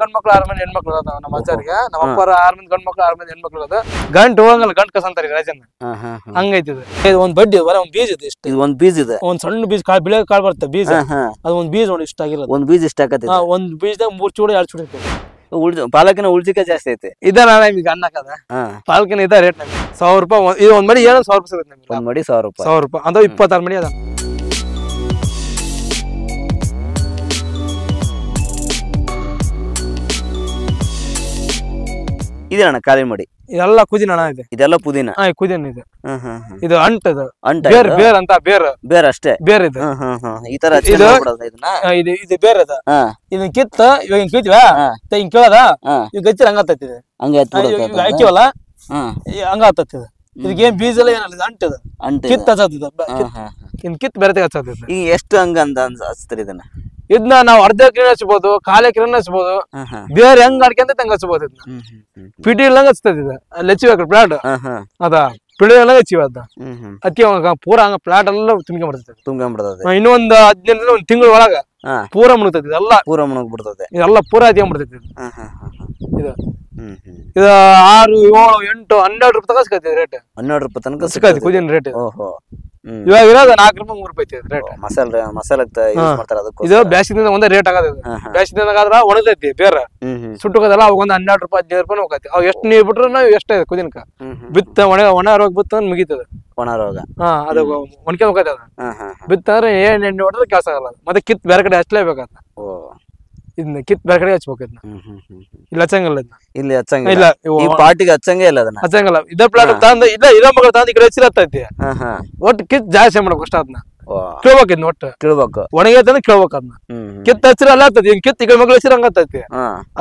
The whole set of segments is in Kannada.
ಗಂಡ್ ಮಕ್ಳು 6 ಮಂದಿ ಹೆಣ್ಮಕ್ಳು ಇರೋದು ನಮ್ಮ ಅಜ್ಜಾರಿಗೆ. ನಮ್ಮ ಅಪ್ಪರ 6 ಮಂದಿ ಗಂಡ್ ಮಕ್ಳು 6 ಮಂದಿ ಹೆಣ್ಮಕ್ಳು ಇರೋದು. ಗಂಟು ಹೋಗಂಗಲ್ಲ ಗಂಟ್ ಕಸ ಅಂತಾರೆ ರಾಜನ್. ಹಂಗೈತಿದೆ. ಇದು ಒಂದ್ ಬಡ್ಡಿ ಬರ ಒಂದ್ ಬೀಜ ಇದೆ ಇಷ್ಟ. ಇದು ಒಂದ್ ಬೀಜ ಇದೆ. ಒಂದ್ ಸಣ್ಣ ಬೀಜ ಕಾಳು ಬಿಳೆ ಕಾಳು ಬರುತ್ತೆ ಬೀಜ. ಅದು ಒಂದ್ ಬೀಜ ನೋಡಿ ಇಷ್ಟ ಆಗಿರೋದು. ಒಂದ್ ಬೀಜ ಇಷ್ಟ ಆಗತ್ತೆ. ಒಂದ್ ಬೀಜದಾಗ 3 ಚೂಡು 2 ಚೂಡು ಇರ್ತದೆ. ಪಾಲಕಿನ ಉಳ್ಚಿಕೆ ಜಾಸ್ತಿ ಐತೆ. ಇದ ಈಗ ಅನ್ನಕದ ಪಾಲಕಿನ ಇದ ರೇಟ್ ನಮ್ಗೆ 1000 ರೂಪಾಯಿ. ಇದು ಒಂದ್ ಮಡಿ ಏನೋ 1000 ರೂಪಾಯಿ ಸಿಗುತ್ತೆ ನಮ್ಗೆ. ಒಂದ್ ಮಡಿ 1000 ರೂಪಾಯಿ. 1000 ರೂಪಾಯಿ ಅಂದ್ರೆ 26 ಮಡಿ ಅದ. ಇದೇನ ಖಾಲಿ ಮಡಿ. ಇದೆಲ್ಲ ಕುದಿನ ಇದೆ. ಇದೆಲ್ಲ ಪುದೀನ. ಕುದಿನ ಇದೆ. ಇದು ಅಂಟದು ಅಂಟ ಬೇರ್ ಅಂತ ಬೇರ್ ಅಷ್ಟೇ ಬೇರ್ ಇದು. ಈ ತರ ಇದು ಬೇರ್ ಅದ. ಇದನ್ನ ಕಿತ್ತ ಇವಾಗ ಹಿಂಗ್ ಕಿತ್ವಾ ಹಿಂಗ್ ಕೇಳದ ಈಗ ಗಚ್ಚಿ ಹಂಗತ್ತೈತಿ. ಹಾಕಿವಲ್ಲ ಹಂಗ ಆತೈತಿ. ಇದಕ್ಕೇನ್ ಬೀಜ ಎಲ್ಲ ಏನಲ್ಲ ಅಂಟದ ಕಿತ್ತ ಹಚ್ಚದ. ಇನ್ ಕಿತ್ ಬೇರೆ ಹಚ್ಚದ. ಈಗ ಎಷ್ಟು ಹಂಗ ಹಚ್ತಾರೆ ಇದನ್ನ? ಇದನ್ನ ನಾವು ಅರ್ಧ ಕಿರಣ ಹಚ್ಬೋದು, ಕಾಲ ಕಿರಣ ಹಚ್ಬೋದು, ಬೇರೆ ಹೆಂಗ್ ಅಡ್ಕೊಂತ ಹಂಗ ಹಚ್ಬೋದು. ಇದನ್ನ ಪಿಡಿ ಇಲ್ಲಂಗ ಹಚ್ತದ. ಇದು ಅಲ್ಲಿ ಹಚ್ಚಿಬೇಕು ಪ್ಲಾಟ್ ಅದ ಪಿಡಿ ಎಲ್ಲ ಹಚ್ಚಿವ ಅದ ಅತಿ ಪೂರ ಹಂಗ ಪ್ಲಾಟ್ ಎಲ್ಲ ತುಂಬ್ಕೊಂಡ್ಬಿಡ್ತದೆ. ಇನ್ನೊಂದ್ 15 ದಿನ ಒಂದ್ ತಿಂಗಳ ಒಳಗ ಪೂರ ಮುಣಗ್ತೈತಿ. ಇದೆಲ್ಲ ಪೂರ ಮುಣಗ್ಬಿಡ್ತದೆ. ಇದೆಲ್ಲ ಪೂರ ಹತ್ಕೊಂಡ್ಬಿಡ್ತೈತಿ. ಇದು ಇದು 6, 7, 8, 12 ರೂಪಾಯಿ ತನಕ ಸಿಗತ್ತೆ ರೇಟ್. 12 ರೂಪಾಯಿ ತನಕ ಸಿಗತ್ತೆ ಕುದಿನ ರೇಟ್. ಓಹೋ. ಇವಾಗ ಇರೋದು 4 ರೂಪಾಯಿ 3 ರೂಪಾಯಿ ರೇಟ್. ಮಸಾಲಕ್ಕೆ ಯೂಸ್ ಮಾಡ್ತಾರೆ. ಅದಕ್ಕೆ ಇದು ಬ್ಯಾಸಿದಿಂದ ಒಂದೇ ರೇಟ್ ಆಗದ. ಬ್ಯಾಸಿದಿಂದ ಆದ್ರ ಒಣಗೈತಿ ಬೇರೆ ಸುಟ್ಟೋಗದಲ್ಲ. ಅವಾಗ ಒಂದು 12 ರೂಪಾಯಿ 15 ರೂಪಾಯಿ ಹೋಗತ್ತೆ. ಅವ್ ಎಷ್ಟು ನೀರ್ ಬಿಟ್ರು ನಾವು ಎಷ್ಟೇ ಕುದಿನಕ ಬಿತ್ತ ಒಣ ರೋಗ ಬಿತ್ತ ಮುಗಿತದ. ಒಣ ರೋಗ ಅದು ಒಣಕೆ ಹೋಗತ್ತೆ. ಅದ ಬಿತ್ತಂದ್ರೆ ಏನ್ ಎಣ್ಣೆ ಹೊಡೆದ್ರೆ ಕೆಲಸ ಆಗಲ್ಲ. ಮತ್ತೆ ಕಿತ್ ಬೇರೆ ಕಡೆ ಹಚ್ಲೇಬೇಕಾದ. ಇದನ್ನ ಕಿತ್ ಬೇರೆ ಕಡೆ ಹಚ್ಬೇಕು. ಇದನ್ನ ಇಲ್ಲಿ ಹಚ್ಚಂಗಿಲ್ಲ. ಇಲ್ಲಿ ಹಚ್ಚಂಗಿಲ್ಲ. ಈ ಪಾರ್ಟಿಗೆ ಹಚ್ಚಂಗೇ ಇಲ್ಲ. ಅದನ್ನ ಹಚ್ಚಂಗಿಲ್ಲ. ಇದೇ ಪ್ಲಾಟ್ ತಂದ ಇಲ್ಲ ಇರೋ ಮಗಳು ತಂದ ಈ ಕಡೆ ಹಚ್ಚಿರತ್ತೈತಿ. ಒಟ್ಟು ಕಿತ್ ಜಾಸ್ತಿ ಮಾಡ್ಬೇಕು ಅಷ್ಟ. ಅದನ್ನ ಕೇಳ್ಬೇಕು. ಇದನ್ನ ಒಟ್ಟು ಕೇಳ್ಬೇಕು. ಒಣಗೈತೆ ಕೇಳ್ಬೇಕು. ಅದನ್ನ ಕಿತ್ ಹಚ್ಚಿರ ಅಲ್ಲ ಆಗ್ತದೆ. ಕಿತ್ ಈ ಕಡೆ ಮಗಳು ಹಚ್ಚಿರ ಹಂಗತ್ತೈತಿ.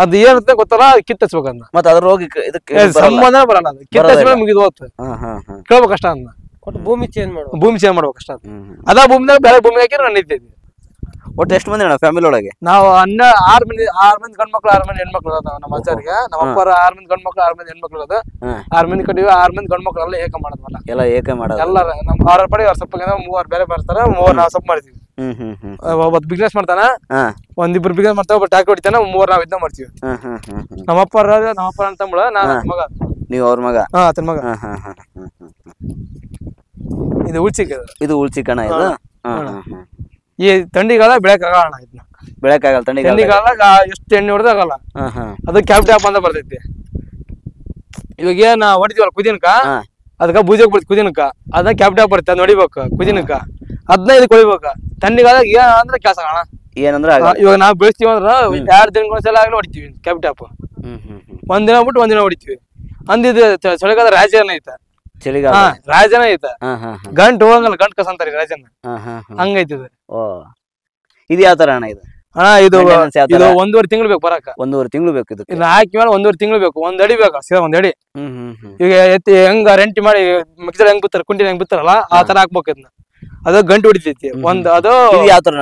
ಅದ್ ಏನಂತ ಗೊತ್ತಲ್ಲ ಕಿತ್ ಹಚ್ಬೇಕು. ಅದನ್ನ ಮತ್ತೆ ಅದ್ರ ಹೋಗಿ ಸಂಬಂಧ ಬರಲ್ಲ. ಕಿತ್ ಹಚ್ಚಿರ ಮುಗಿದು ಹೋಗ್ತದೆ. ಕೇಳ್ಬೇಕು ಅಷ್ಟ. ಅದನ್ನ ಭೂಮಿ ಚೇಂಜ್ ಮಾಡ್ಬೇಕು ಅಷ್ಟ. ಅದ ಭೂಮಿದಾಗ ಬೇರೆ ಭೂಮಿ ಹಾಕಿ ನಾನು ನಿಂತೈತಿ. ಒಟ್ಟು ಎಷ್ಟು ಮಂದಿ ಫ್ಯಾಮಿಲಿ ಒಳಗೆ? ನಾವು 6 ಮಂದಿ ಗಂಡ್ ಮಕ್ಳು 6 ಮಂದಿ ಹೆಣ್ಮಕ್ಳು ಇರೋದು ನಮ್ಮ ಅಜ್ಜಾರಿಗೆ. ನಮ್ಮ ಅಪ್ಪರ 6 ಮಂದಿ ಗಂಡ್ ಮಕ್ಳು 6 ಮಂದಿ ಹೆಣ್ಮಕ್ಳು ಇರೋದು. 6 ಮಂದಿ ಕಟ್ಟಿವಿ. 6 ಮಂದಿ ಗಂಡ್ ಮಕ್ಳು ಎಲ್ಲ ಏಕ ಮಾಡೋದಲ್ಲ. ಎಲ್ಲ ಏಕ ಮಾಡೋದು. ಎಲ್ಲಾರ ನಮ್ 6 ಪಡಿ 6 ಸೊಪ್ಪ 3 ಬೇರೆ ಬರ್ತಾರ. 3 ನಾವು ಸೊಪ್ಪು ಮಾಡ್ತೀವಿ. ಒಬ್ಬ ಬಿಸ್ನೆಸ್ ಮಾಡ್ತಾನ, ಒಂದಿಬ್ರು ಬಿಸ್ನೆಸ್ ಮಾಡ್ತಾವ, ಒಬ್ಬ ಟ್ಯಾಕ್ಟರ್ ಹೊಡಿತಾನ, 3 ನಾವ್ ಇದನ್ನ ಮಾಡ್ತೀವಿ. ನಮ್ಮಪ್ಪ ಅಂತ ತಮ್ಮಳ ನಾನು ಮಗ. ನೀವು ಅವ್ರ ಮಗ? ಆತನ ಮಗ. ಇದು ಉಳ್ಚಿಕ. ಇದು ಉಳ್ಚಿಕಣ. ಇದು ಈ ಥಂಡಿಗಾಲ ಬೆಳಕಾಗಲ್ಲ. ಇದನ್ನ ಬೆಳಕಾಗಲ್ಲ. ಥಂಡಿಗಾಲ ಎಷ್ಟು ಎಣ್ಣೆ ಹೊಡೆದಾಗಲ್ಲ. ಅದು ಕ್ಯಾಪ್ ಟ್ಯಾಪ್ ಅಂತ ಬರ್ತೈತಿ. ಇವಾಗ ಏನ್ ಹೊಡಿತೀವಲ್ಲ ಕುದಿನಕ ಅದಕ್ಕ ಬೂಜಕ್ ಬರ್ತೈತಿ. ಕುದಿನಕ ಅದನ್ನ ಕ್ಯಾಪ್ ಟ್ಯಾಪ್ ಬರ್ತೈತಿ. ಅದ್ ನೋಡಿಬೇಕು ಕುದಿನಕ. ಅದನ್ನ ಇದಕ್ಕೆ ಹೊಡಿಬೇಕ. ಥಂಡಿಗಾಲ ಏನ್ ಅಂದ್ರೆ ಕೆಲಸ ಕಾಣ ಏನಂದ್ರ ಇವಾಗ ನಾವ್ ಬೆಳೆಸ್ತೀವಿ ಅಂದ್ರ 2 ದಿನಕ್ಕೊಂದ್ಸಲ ಆಗ್ಲಿ ಹೊಡಿತೀವಿ ಕ್ಯಾಪ್ ಟ್ಯಾಪ್. ಒಂದಿನ ಬಿಟ್ಟು ಒಂದಿನ ಹೊಡಿತೀವಿ. ಅಂದಿದ್ದು ಚಳಿಗಾಲ ರಾಜನ ಐತ. ಚಳಿಗಾಲ ರಾಜನ ಐತ. ಗಂಟು ಹೋಗಂಗಲ್ಲ ಗಂಟ್ ಕಸ ಅಂತಾರ ರಾಜನ. ಹಂಗೈತಿದ. ಇದು ಯಾವ ತರ ಅಣ್ಣ? ಇದು ಅಣ್ಣ ಇದು 1.5 ತಿಂಗಳು ಬೇಕು ಬರಕ. 1.5 ತಿಂಗಳು ಬೇಕು. ಇದನ್ನ ಹಾಕಿ ಮೇಲೆ 1.5 ತಿಂಗಳು ಬೇಕು. 1 ಅಡಿ ಬೇಕು. ಸೀದಾ 1 ಅಡಿ. ಈಗ ಎತ್ತಿ ಹೆಂಗ ರೆಂಟಿ ಮಾಡಿ ಮಿಕ್ಸರ್ ಹೆಂಗ್ ಬಿತ್ತಾರ ಕುಂಟಿ ಹೆಂಗ್ ಬಿತ್ತಾರಲ್ಲ ಆ ತರ ಹಾಕ್ಬೇಕು. ಇದನ್ನ ಅದು ಗಂಟು ಹೊಡಿತೈತಿ. ಅದು ಯಾವ ತರ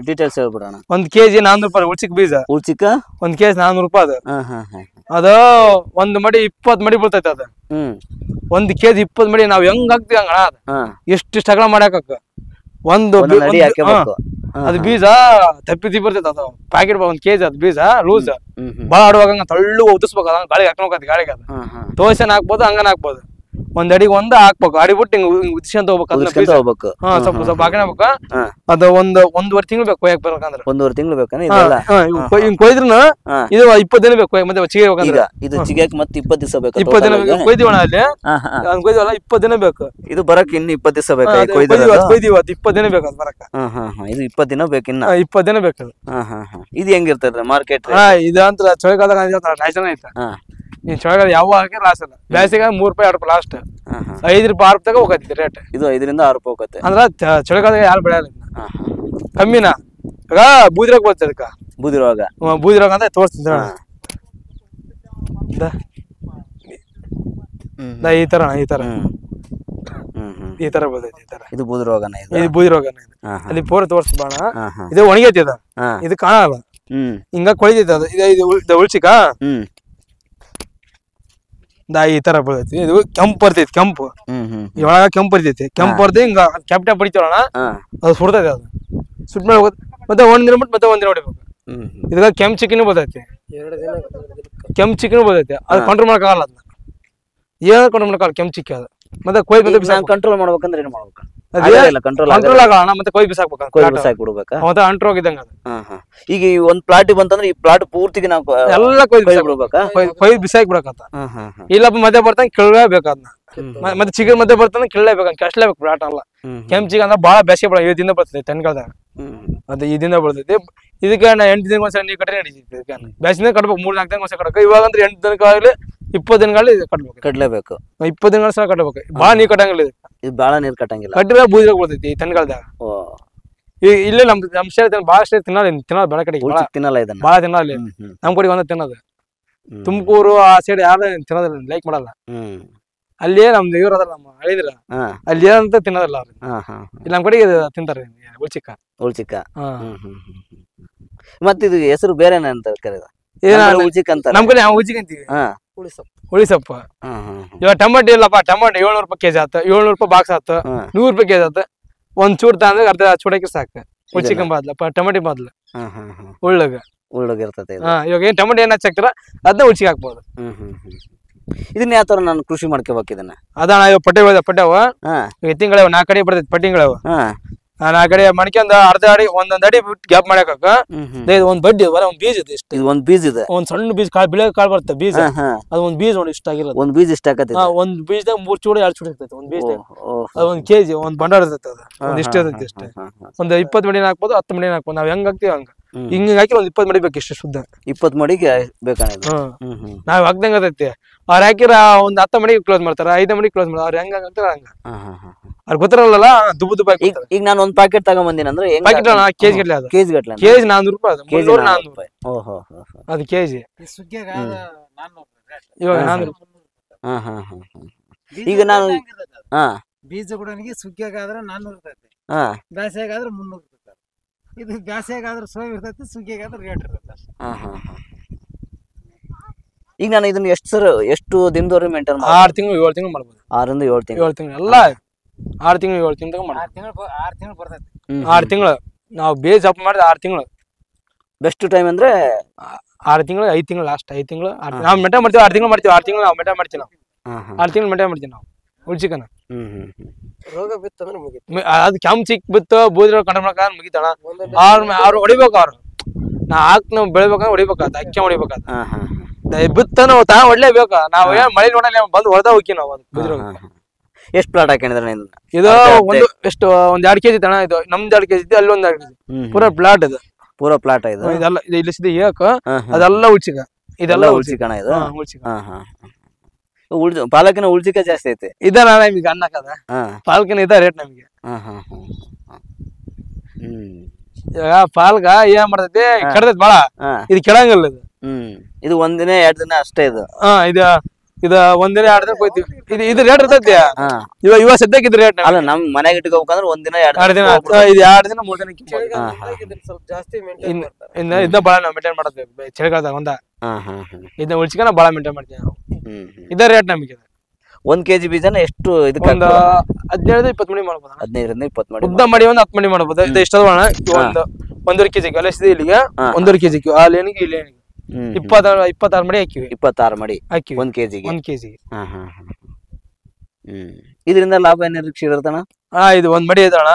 ಡೀಟೇಲ್ಸ್ ಹೇಳ್ಬಿಡೋಣ. 1 kg 400 ರೂಪಾಯಿ ಉಳ್ಚಿಕ್ ಬೀಜ. ಉಳ್ಚಿಕ 1 kg 400 ರೂಪಾಯಿ. ಅದು 1 ಮಡಿ 20 ಮಡಿ ಬೀಳ್ತೈತಿ. ಅದ 1 kg 20 ಮಡಿ ನಾವ್ ಹೆಂಗ್ ಹಾಕ್ತಿವಿ ಹಂಗ ಎಷ್ಟು ಅಗಲ ಮಾಡಾಕ. ಅದು ಬೀಜ ತಪ್ಪಿ ಬರ್ತೈತಿ. ಅದು ಪ್ಯಾಕೆಟ್ 1 kg ಅದ್ ಬೀಜ ಲೂಸ್ ಬಾಳ ಆಡುವಾಗ ತಳ್ಳು ಉದಿಸ್ಬೇಕು. ಅದ ಗಾಳಿಗೆ ಹಾಕೋಕತಿ. ಗಾಳಿಗೆ ಅದು ತೋಸೆನ ಹಾಕ್ಬೋದು, ಹಂಗನ ಹಾಕ್ಬೋದು. 1 ಅಡಿಗೆ 1 ಹಾಕ್ಬೇಕು. ಅಡಿ ಬಿಟ್ಟು ಹಿಂಗ್ ಉದಿಸ್ಕೊಂತ ಹೋಗ್ಬೇಕು. ಸ್ವಲ್ಪ ಹಾಕಬೇಕು. ಅದು 1.5 ತಿಂಗಳು ಬೇಕು ಕೊಯ್ಯಕ್ ಬರ್ಬೇಕಂದ್ರೆ. 1.5 ತಿಂಗಳು ಬೇಕಂದ್ರೆ ಹಿಂಗ್ ಕೊಯ್ದ್ರುನು ಇದು 20 ದಿನ ಬೇಕು. ಮತ್ತೆ ಚಿಗೆ ಇದು ಚಿಗಕ್ ಮತ್ತೆ 20 ದಿವಸ ಬೇಕು. 20 ದಿನ ಕೊಯ್ದಿವಣ ಅಲ್ಲಿ ಕೊಯ್ದಿವಲ್ಲ 20 ದಿನ ಬೇಕು. ಇದು ಬರಕ್ ಇನ್ನು 20 ದಿವಸ ಬೇಕು. ಕೊಯ್ದಿವ 20 ದಿನ ಬೇಕು. ಅದು ಬರಕ ಇದು 20 ದಿನ ಬೇಕು. ಇನ್ನ 20 ದಿನ ಬೇಕು. ಇದು ಹೆಂಗಿರ್ತದೆ ಮಾರ್ಕೆಟ್? ಇದು ಅಂತ ಚಳಿಗಾಲದಾಗ ರಾಜನ ಐತ. ನೀನ್ ಚಳಿಗಾಲ ಯಾವ ಹಾಕಿ ಲಾಸ್ ಇಲ್ಲ. ಬ್ಯಾಸಿಗೆ 3 ರೂಪಾಯಿ 2 ರೂಪಾಯಿ ಲಾಸ್ಟ್. 5 ರೂಪಾಯಿ 6 ರೂಪಾಯಿ ಹೋಗತ್ತೆ ರೇಟ್. ಇದು 5 ರಿಂದ 6 ರೂಪಾಯಿ ಹೋಗತ್ತೆ. ಅಂದ್ರ ಚಳಿಗಾಲದಾಗ ಯಾರು ಬೆಳೆಯಲ್ಲ. ಕಮ್ಮಿನ ಈಗ ಬೂದಿರೋಗ ಬರ್ತದೆ. ಅದಕ್ಕ ಬೂದಿರೋಗ ಅಂತ ತೋರಿಸ್ತೀನಿ. ಈ ತರ ಬರ್ತೈತಿ. ಈ ತರ ಇದು ಬೂದಿರೋಗನ. ಇದು ಬೂದಿರೋಗನ. ಅಲ್ಲಿ ಪೂರ ತೋರಿಸ್ಬಾಣ. ಇದು ಒಣಗೈತಿ. ಅದ ಇದು ಕಾಣಲ್ಲ. ಹಿಂಗ ಕೊಳಿತೈತಿ. ಅದು ಇದು ಉಳ್ಚಿಕ ಈ ತರ ಬರ್ತೈತಿ. ಇದು ಕೆಂಪು ಬರ್ತೈತಿ. ಕೆಂಪು ಇವಾಗ ಕೆಂಪು ಬರ್ತೈತಿ. ಕೆಂಪು ಬರ್ದಿ ಹಿಂಗ ಕ್ಯಾಪ್ ಟ್ಯಾಪ್ ಹೊಡಿತೀವಣ್ಣ ಅದು ಸುಡ್ತೈತಿ. ಅದು ಸುಟ್ಟ ಮೇಲೆ ಮತ್ತೆ 1 ದಿನ ಬಿಟ್ಟು ಮತ್ತೆ 1 ದಿನ ಹೊಡಿಬೇಕು. ಇದಕ್ಕೆ ಕೆಂಪ್ ಚಿಕನ್ ಬರ್ತೈತಿ, ಕೆಂಪ್ ಚಿಕನ್ ಬರ್ತೈತಿ. ಅದು ಕಂಟ್ರೋಲ್ ಮಾಡಕ್ಕಾಗಲ್ಲ, ಅದನ್ನ ಏನ ಕಂಟ್ರೋಲ್ ಮಾಡಕ್ಕಾಗಲ್ಲ ಕೆಂಪ್ ಚಿಕ್ಕ. ಅದು ಮತ್ತೆ ಕೊಯ್ ಕಂಟ್ರೋಲ್ ಮಾಡ್ಬೇಕಂದ್ರೆ ಏನ್ ಮಾಡ್ಬೇಕು? ಕಂಟ್ರೋಲ್ ಆಗಲ್ಲ, ಮತ್ತೆ ಕೊಯ್ ಬಿಸಾಕ್ಬಿಡ್ಬೇಕಾ ಮತ್ತೆ ಅಂಟ್ರೋಗಿದ್ದಂಗ ಅದು. ಈಗ ಒಂದ್ ಪ್ಲಾಟ್ ಬಂತಂದ್ರೆ ಈ ಪ್ಲಾಟ್ ಪೂರ್ತಿಗೆ ನಾವು ಎಲ್ಲ ಕೊಯ್ ಬಿಡ್ಬೇಕಾ, ಕೊಯ್ ಬಿಸಾಕ್ ಬಿಡಕತ್ತ. ಇಲ್ಲಪ್ಪ ಮಧ್ಯೆ ಬರ್ತಾನೆ ಕೇಳಲೇಬೇಕು ಅದನ್ನ. ಮತ್ತೆ ಚಿಕನ್ ಮಧ್ಯೆ ಬರ್ತಾನೆ ಕೇಳಲೇಬೇಕು, ಕೆಡ್ಸ್ಲೇಬೇಕು ಪ್ಲಾಟ್ ಅಲ್ಲ. ಕೆಂಪ್ ಚಿಕನ್ ಅಂದ್ರೆ ಬಾಳ ಬೇಸಿಗೆ ಬಡ 7 ದಿನ ಬರ್ತೈತಿ ತೆನ್ಗಾಲದಾಗ. ಅದು ಈ ದಿನ ಬರ್ತೈತಿ. ಇದಕ್ಕೆ ನಾ 8 ದಿನಕ್ಕೆ ಒಂದ್ಸಲ ನೀರ್ ಕಟ್ಟೆ ನಡೀತೈತಿ. ಬೇಸಿಗೆ ಕಟ್ಬೇಕು, 3-4 ದಿನ ಒಂದ್ಸಲ ಕಟ್ಟಬೇಕು. ಇವಾಗ ಅಂದ್ರೆ 8 ದಿನಕ್ಕಾಗಲಿ 20 ದಿನಗಳಲ್ಲಿ ಕಟ್ಲೇಬೇಕು. 20 ದಿನಗಳ ಸಲ ಕಟ್ಟಬೇಕು. ಬಾಳ ನೀರ್ ಕಟ್ಟಂಗಿಲ್ಲ, ಇದು ಬಾಳ ನೀರ್ ಕಟ್ಟಂಗಿಲ್ಲ. ಕಟ್ಟಿದ್ರೆ ಬೂದಿಗೆ ಬರ್ತೈತಿ ತೆನ್ಗಾಲದಾಗ. ಇಲ್ಲೇ ನಮ್ ಸೇರಿ ಬಾಳ ಅಷ್ಟೇ ತಿನ್ನೋದು ಬೆಳೆ ಕಡೆ ತಿನ್ನಲ್ಲ, ಇದನ್ನ ಬಾಳ ತಿನ್ನಲ್ಲ. ನಮ್ ಕಡೆ ಒಂದ ತಿನ್ನೋದು. ತುಮಕೂರು ಆ ಸೈಡ್ ಯಾರು ತಿನ್ನೋದಿಲ್ಲ, ಲೈಕ್ ಮಾಡಲ್ಲ. ಅಲ್ಲಿ ನಮ್ದು ಇವ್ರ ಅದಲ್ಲ, ನಮ್ಮ ಹೇಳಿದ್ರ ಅಲ್ಲಿ ಏನಂತ ತಿನ್ನೋದಿಲ್ಲ ಅವ್ರು. ಇಲ್ಲಿ ನಮ್ ಕಡೆಗೆ ತಿಂತಾರೆ ಉಳ್ಚಿಕ್ಕ. ಮತ್ತ ಇದು ಹೆಸರು ಬೇರೆ ಅಂತ ಕರೀದ, ಉಳ್ಚಿಕ್ಕ ಅಂತ. ನಮ್ ಕಡೆ ಉಳ್ಚಿಕ್ಕ ಅಂತೀವಿ, ಹುಳಿಸೊಪ್ಪು. ಇವಾಗ ಟೊಮೆಟೊ ಇಲ್ಲಪ್ಪ, ಟೊಮೆಟೊ 700 ರೂಪಾಯಿ ಕೆಜಿ ಆತ, 700 ರೂಪಾಯಿ ಬಾಕ್ಸ್ ಆತ, 100 ರೂಪಾಯಿ ಕೆಜಿ ಆತ. ಒಂದ್ ಚೂಡ್ ತಂದ್ರೆ ಅರ್ಧ ಚೂಡಕ್ಕೆ ಸಾಕು. ಉಳ್ಚಿಕ್ಕ ಬಾದ್ಲ ಟೊಮೆಟೊ ಬಾದ್ಲ ಉಳ್ಳಗ ಇರ್ತದೆ. ಇವಾಗ ಏನ್ ಟೊಮೆಟೊ ಏನ್ ಹಚ್ಚಾಕ್ತಾರ ಅದನ್ನ ಉಳ್ಚಿಗೆ ಹಾಕ್ಬೋದು. ಇದನ್ನ ಯಾವ ತರ ನಾನು ಕೃಷಿ ಮಾಡ್ಕೋಬೇಕು ಇದನ್ನ? ಅದನ್ನ ಇವಾಗ ಪಟ್ಟೆವ ಎತ್ತಿಂಗಳವ 4 ಕಡೆ ಬರ್ತೈತಿ ಪಟ್ಟಿಂಗಳವ. ಆ ಕಡೆ ಮಣ್ಕೊಂಡ್ ಅರ್ಧ ಅಡಿ ಒಂದೊಂದ್ ಅಡಿ ಬಿಟ್ಟು ಗ್ಯಾಪ್ ಮಾಡಾಕ ಒಂದ್ ಬಡ್ಡಿ ಒಂದ್ ಬೀಜ ಇದೆ. ಇಷ್ಟ ಒಂದ್ ಬೀಜ ಇದೆ, ಒಂದ್ ಸಣ್ಣ ಬೀಜ ಬಿಳೆ ಕಾಳು ಬರ್ತದೆ ಬೀಜ. ಅದ್ ಒಂದ್ ಬೀಜ ನೋಡಿ ಇಷ್ಟ ಆಗಿರೋದು. ಒಂದ್ ಬೀಜ ಇಷ್ಟ ಆಗತ್ತೆ. ಒಂದ್ ಬೀಜದಾಗ 3 ಚೂಡ 2 ಚೂಡ ಇರ್ತೈತಿ ಒಂದ್ ಬೀಜದಾಗ. ಒಂದ್ ಕೆಜಿ ಒಂದ್ ಬಂಡಾರ ಇರ್ತೈತಿ. ಅದು ಒಂದ್ ಇಷ್ಟ ಇರ್ತೈತಿ ಅಷ್ಟೇ. ಒಂದ್ 20 ಮಡಿನ ಹಾಕ್ಬೋದು, 10 ಮಡಿನ ಹಾಕ್ಬೋದು. ನಾವ್ ಹೆಂಗ್ ಹಾಕ್ತಿವಿ ಹಂಗ. ಹಿಂಗ ಹಾಕಿ ಒಂದ್ 20 ಮಡಿ ಬೇಕು ಇಷ್ಟ ಶುದ್ಧ. 20 ಮಡಿಗೆ ಬೇಕಾಗಿಲ್ಲ. ನಾವ್ ಹಾಕ್ದಂಗ ಅದೈತಿ. ಅವ್ರ ಹಾಕಿರ ಒಂದ್ 10 ಮಡಿಗೆ ಕ್ಲೋಸ್ ಮಾಡ್ತಾರ, 5 ಮಡಿಗೆ ಕ್ಲೋಸ್ ಮಾಡ್ತಾರ. ಅವ್ರ ಹೆಂಗ ಹಾಕ್ತಾರ ಹಂಗ ಅವ್ರ ಗೊತ್ತಿರಲ್ಲ. ದುಬ್ಬ ಈಗ ನಾನು ಒಂದ್ ಪ್ಯಾಕೆಟ್ ತಗೊಂಬಂದಿನ ಅಂದ್ರೆ ಕೆಜಿ ಗಟ್ಲೆ ಅದು. ಕೆಜಿ ಗಟ್ಲೆ ಕೆಜಿ 400 ರೂಪಾಯಿ ಅದು. 400 ರೂಪಾಯಿ ಅದು ಕೆಜಿ. ಇವಾಗ 400 ರೂಪಾಯಿ. ಈಗ ನಾನು ಬೀಜ ಕೂಡ ಸುಗ್ಗಿಯಾಗಾದ್ರೆ 400 ಇರ್ತೈತಿ, ಬ್ಯಾಸಿಗಾದ್ರೆ 300 ಇರ್ತೈತಿ. ಇದು ಬ್ಯಾಸಿಗಾದ್ರೆ ಸೋಯ್ ಇರ್ತೈತಿ, ಸುಗ್ಗಿಯಾಗಾದ್ರೆ ರೇಟ್ ಇರ್ತೈತಿ. ಈಗ ನಾನು ಇದನ್ನ ಎಷ್ಟು ದಿನದವರೆಗೆ ಮೇಂಟೈನ್ 6 ತಿಂಗಳು 7 ತಿಂಗಳು ಮಾಡ್ಬೋದು. 6 ರಿಂದ 7 ತಿಂಗಳು ಎಲ್ಲ 6 ತಿಂಗಳು 7 ತಿಂಗಳು ಮಾಡ್ಬೋದು. 6 ತಿಂಗಳು ಬರ್ತೈತಿ. 6 ತಿಂಗಳು ನಾವು ಬೇಸ್ ಅಪ್ ಮಾಡಿದ್ರೆ 6 ತಿಂಗಳು ಬೆಸ್ಟ್ ಟೈಮ್ ಅಂದ್ರೆ 6 ತಿಂಗಳು 5 ತಿಂಗಳು ಲಾಸ್ಟ್ 5 ತಿಂಗಳು ನಾವು ಮೆಂಟೈನ್ ಮಾಡ್ತೀವಿ. 6 ತಿಂಗಳು ಮಾಡ್ತೀವಿ. 6 ತಿಂಗಳು ನಾವು ಮೆಂಟೈನ್ ಮಾಡ್ತೀವಿ. ನಾವು 6 ತಿಂಗಳು ಮೆಂಟೈನ್ ಮಾಡ್ತೀವಿ ನಾವು ಉಳ್ಚಿಕನ. ರೋಗ ಬಿತ್ತಂದ್ರೆ ಮುಗಿತು. ಅದು ಕೆಂಪ್ ಚಿಕ್ ಬಿತ್ತು ಬೂದಿರೋ ಕಂಟ್ರೋಲ್ ಮಾಡಕ ಮುಗಿತಾಳ. ಅವ್ರು ಹೊಡಿಬೇಕು. ಅವ್ರು ನಾವು ಬೆಳಿಬೇಕಂದ್ರೆ ಹೊಡಿಬೇಕಾದ, ಅಕ್ಕಿ ಹೊಡಿಬೇಕಾದ. ಬಿತ್ತ ನಾವು ಹೊಡ್ಲೇಬೇಕ. ನಾವ್ ಏನ್ ಮಳೆ ನೋಡಲ್ಲ ಬಂದು ಹೊಡೆದ ಹೋಗಿ ನಾವು. ಅದು ಎಷ್ಟು ಪ್ಲಾಟ್ ಹಾಕೊಂಡಿದ್ರೆ ಇದು ಎಷ್ಟು ಒಂದ್ 2 ಕೆಜಿ ತಣ. ಇದು ನಮ್ದು 2 ಕೆಜಿ, ಅಲ್ಲಿ ಒಂದ್ 2 ಕೆಜಿ ಪೂರಾ ಪ್ಲಾಟ್. ಇದು ಪೂರಾ ಪ್ಲಾಟ್ ಇದು. ಇದೆಲ್ಲ ಇಲ್ಲಿ ಏಕ ಅದೆಲ್ಲ ಉಳ್ಚಿಕ. ಇದೆಲ್ಲ ಉಳ್ಚಿಕಣ ಇದು. ಉಳ್ಚಿಕ ಪಾಲಕಿನ ಉಳ್ಚಿಕ ಜಾಸ್ತಿ ಐತಿ. ಇದ ನಮಗೆ ಅನ್ನಕದ ಪಾಲಕಿನ ಇದ ರೇಟ್ ನಮ್ಗೆ. ಈಗ ಪಾಲ್ಗ ಏನ್ ಮಾಡ್ತೈತಿ ಕೆಡತೈತಿ ಬಾಳ. ಇದು ಕೆಡಂಗಿಲ್ಲ. ಇದು 1 ದಿನ 2 ದಿನ ಅಷ್ಟೇ. ಇದು ಇದು 1 ದಿನ 2 ದಿನ ಹೋಯ್ತಿವಿ. ಇದು ರೇಟ್ ಇರ್ತೈತಿ. ಇವಾಗ ಸದ್ಯಕ್ಕೆ ಇದು ರೇಟ್ ಅಲ್ಲ. ನಮ್ ಮನೆಗೆ ಇಟ್ಕೋಬೇಕಂದ್ರೆ 1 ದಿನ 2 ದಿನ ಇದು 2 ದಿನ 3 ದಿನ ಸ್ವಲ್ಪ ಜಾಸ್ತಿ ಮೇಂಟೈನ್ ಇದನ್ನ ಬಾಳ ನಾವು ಮೇಂಟೈನ್ ಮಾಡಬೇಕು ಚಳಿಗಾಲದಾಗ. ಇದನ್ನ ಉಳ್ಚಿಕನ ಬಾಳ ಮೇಂಟೈನ್ ಮಾಡ್ತೀವಿ ನಾವು. ಇದ ರೇಟ್ ನಮಗೆ. 1 ಕೆಜಿ ಬೀಜನ ಎಷ್ಟು ಇದಕ್ಕೆ? 15-20 ಮಡಿ ಮಾಡ್ಬೋದು. 15-20 ಮಡಿ ಉದ್ದ ಮಾಡಿ 10 ಮಡಿ ಮಾಡ್ಬೋದು. ಇದು ಇಷ್ಟ ಒಂದು 1.5 ಕೆಜಿ ಅಲ್ಲಿಸಿದೆ. ಇಲ್ಲಿಗೆ 1.5 ಕೆಜಿ ಆ ಲೇನಿಗೆ ಈ ಲೇನಿಗೆ 26 ಮಡಿ ಹಾಕಿವಿ. 26 ಮಡಿ ಹಾಕಿವಿ 1 ಕೆಜಿಗೆ. 1 ಕೆಜಿಗೆ. ಇದರಿಂದ ಲಾಭ ಏನ್ ನಿರೀಕ್ಷೆ ಇರ್ತಣ? ಇದು 1 ಮಡಿ ಐತಣ್ಣ.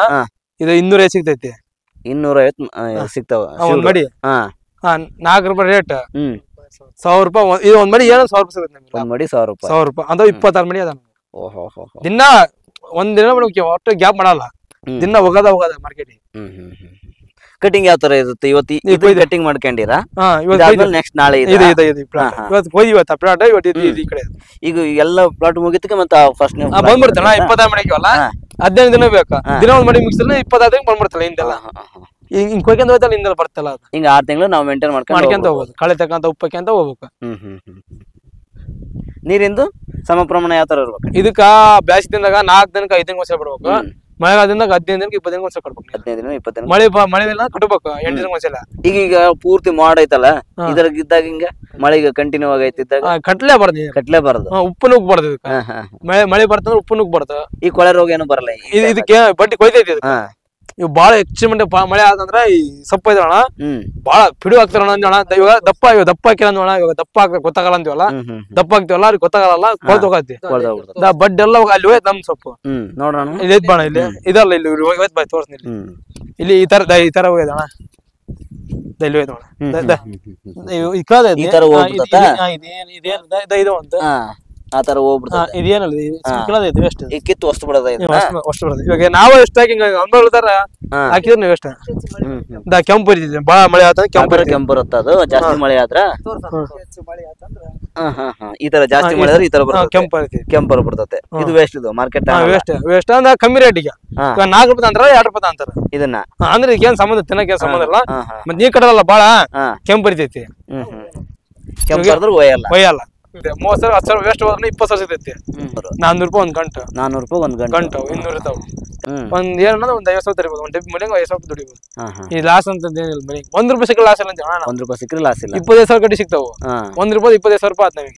ಇದು 250 ಸಿಗ್ತೈತಿ. 250 ಸಿಗ್ತಾವ 1 ಮಡಿ. 4 ರೂಪಾಯಿ ರೇಟ್. 100 ರೂಪಾಯಿ ಇದು 1 ಮಡಿ. ಏನೋ 100 ರೂಪಾಯಿ ಸಿಗುತ್ತೆ ನಮ್ಗೆ. 1 ಮಡಿ 100 ರೂಪಾಯಿ. 100 ರೂಪಾಯಿ ಅಂದ್ರೆ 26 ಮಡಿ ಅದ. ದಿನ ಒಂದ್ ದಿನ ಒಟ್ಟು ಗ್ಯಾಪ್ ಮಾಡಲ್ಲ. ದಿನ ಹೋಗದ ಮಾರ್ಕೆಟಿಗೆ. ಕಟಿಂಗ್ ಯಾವ ತರ ಇರುತ್ತೆ? ಇವತ್ತು ಕಟಿಂಗ್ ಮಾಡ್ಕೊಂಡಿರಾ? ನೆಕ್ಸ್ಟ್ ನಾಳೆ ಈಗ ಎಲ್ಲ ಪ್ಲಾಟ್ ಮುಗಿತಕ್ಕೆ ಮತ್ತೆ ಫಸ್ಟ್ ಬಂದ್ಬಿಡ್ತಾನ. 26 ಮಡಿ ಹಾಕಿವಲ್ಲ 15 ದಿನ ಬೇಕಾ. ದಿನ 1 ಮಡಿ ಮುಗಿಸಿದ್ರೆ 26 ದಿನ ಬಂದ್ಬಿಡ್ತಲ್ಲ. ಹಿಂದೆಲ್ಲ ಹಿಂಗ್ ಕೊಯ್ಕೊಂಡ್ ಹೋಯ್ತಲ್ಲ ಹಿಂದೆಲ್ಲ ಬರ್ತಲ್ಲ. ಅದು ಹಿಂಗ 6 ತಿಂಗಳು ನಾವು ಮೇಂಟೈನ್ ಮಾಡ್ಕೊಂತ ಹೋಗೋದು. ಕಳೆ ತಕ್ಕಂತ ಉಪ್ಪಕ್ಕಂತ ಹೋಗ್ಬೇಕು. ನೀರಿಂದು ಸಮ ಪ್ರಮಾಣ ಯಾವ ತರ ಇರ್ಬೇಕು? ಇದಕ್ಕ ಬ್ಯಾಸಿಗೆ ದಿನದಾಗ 4 ದಿನಕ್ಕೆ 5 ದಿನ ವರ್ಷ ಬಿಡ್ಬೇಕು. ಮಳೆಗಾಲದಿಂದ 15 ದಿನಕ್ಕೆ 20 ದಿನ ವರ್ಷ ಕಟ್ಬೇಕು. 15 ದಿನ 20 ದಿನ ಮಳೆ ದಿನ ಕಟ್ಬೇಕು. 8 ದಿನ ಒಂದ್ಸಲ. ಈಗ ಪೂರ್ತಿ ಮಾಡ ಐತಲ್ಲ ಇದ್ರಾಗ ಇದ್ದಾಗ ಹಿಂಗ ಮಳೆಗೆ ಕಂಟಿನ್ಯೂ ಆಗೈತಿದ್ದಾಗ ಕಟ್ಲೇಬಾರ್ದು. ಉಪ್ಪು ನುಗ್ಬಾರ್ದು. ಮಳೆ ಬರ್ತಂದ್ರೆ ಉಪ್ಪು ನುಗ್ಬಾರ್ದು. ಈ ಕೊಳೆ ರೋಗ ಏನು ಬರಲ್ಲ. ಇದಕ್ಕೆ ಬಡ್ಡಿ ಕೊಯ್ತೈತಿ. ಇವ್ ಬಾಳ ಹೆಚ್ಚು ಮಳೆ ಆದಂದ್ರ ಈ ಸೊಪ್ಪು ಐತಣ್ಣ ಹ್ಮ್ ಬಾಳ ಪಿಡು ಆಗ್ತಾರಣ ಅಂದ್ವಣ ಇವಾಗ ದಪ್ಪ ಹಾಕಿರ ಅಂದ್ವಣ ಇವಾಗ ದಪ್ಪ ಹಾಕ ಗೊತ್ತಾಗಲ್ಲ ಅಂತೀವಲ್ಲ ದಪ್ಪ ಹಾಕ್ತಿವಲ್ಲ ಅವ್ರಿಗೆ ಗೊತ್ತಾಗಲ್ಲ ಕೊಳ್ತು ಹೋಗತಿ ಬಡ್ ಎಲ್ಲ ಅಲ್ಲಿ ಹೋಯ್ತು ನಮ್ ಸೊಪ್ಪು ನೋಡೋಣ ಇಲ್ಲಿ ಐತ್ ಬಾಣ ಇಲ್ಲಿ ಇದಲ್ಲ ಇಲ್ಲಿ ಹೋಯ್ತು ಬಾಯ್ ತೋರ್ಸ್ನಿ ಇಲ್ಲಿ ಈ ತರ ಹೋಗ್ಯದಣ್ಣ ಇಲ್ಲಿ ಹೋಯ್ತು ಈ ತರ ಇದು ಅಂತ ಆ ತರ ಹೋಗ್ಬಿಡ್ತದೆ ಇದೇನಲ್ಲ ವೇಸ್ಟ್ ಕಿತ್ತು ವಸ್ತು ಬಿಡೋದ ಇವಾಗ ನಾವು ಎಷ್ಟು ಹಾಕಿ ಅಂಬರ್ತಾರ ಹಾಕಿದ್ರೆ ನೀವು ಎಷ್ಟು ಕೆಂಪು ಇರ್ತಿದ್ವಿ ಬಾಳ ಮಳೆ ಆತ ಕೆಂಪು ಬರುತ್ತೆ ಅದು ಜಾಸ್ತಿ ಮಳೆ ಆದ್ರ ಈ ತರ ಜಾಸ್ತಿ ಮಳೆ ಆದ್ರೆ ಈ ತರ ಕೆಂಪು ಬಿಡ್ತದೆ ಇದು ವೇಸ್ಟ್ ಇದು ಮಾರ್ಕೆಟ್ ವೇಸ್ಟ್ ಅಂದ್ರೆ ಕಮ್ಮಿ ರೇಟಿಗೆ ₹4 ಅಂತಾರ ₹2 ಅಂತಾರ ಇದನ್ನ ಅಂದ್ರೆ ಇದಕ್ಕೇನ್ ಸಂಬಂಧ ತಿನ್ನಕ್ಕೆ ಸಂಬಂಧ ಇಲ್ಲ ಮತ್ ನೀರ್ ಕಟ್ಟಲ್ಲ ಬಾಳ ಕೆಂಪು ಇರ್ತೈತಿ ಕೆಂಪು ಒಯ್ಯಲ್ಲ 30,000 10,000 ವೇಸ್ಟ್ ಹೋದ್ರೆ 20,000 ಸಿಗ್ತೈತಿ ₹400 ಒಂದ್ ಗಂಟು ಗಂಟು 200 ಇರ್ತಾವ ಒಂದ್ ಏನಂದ್ರೆ ಒಂದ್ 50,000 ತರಿಬೋದು ಒಂದ್ ಡಬ್ಬಿ ಮನೆಗೆ 50,000 ದುಡಿಬೋದು ಈ ಲಾಸ್ ಅಂತ ಏನಿಲ್ಲ ಮನೆಗೆ ₹1 ಸಿಕ್ಕರೆ ಲಾಸ್ ಇಲ್ಲ ಅಂತ ₹1 ಸಿಕ್ಕರೆ ಲಾಸ್ ಇಲ್ಲ 25,000 ಕಟ್ಟಿ ಸಿಗ್ತಾವ ₹1 25,000 ಆತ್ ನಮಗೆ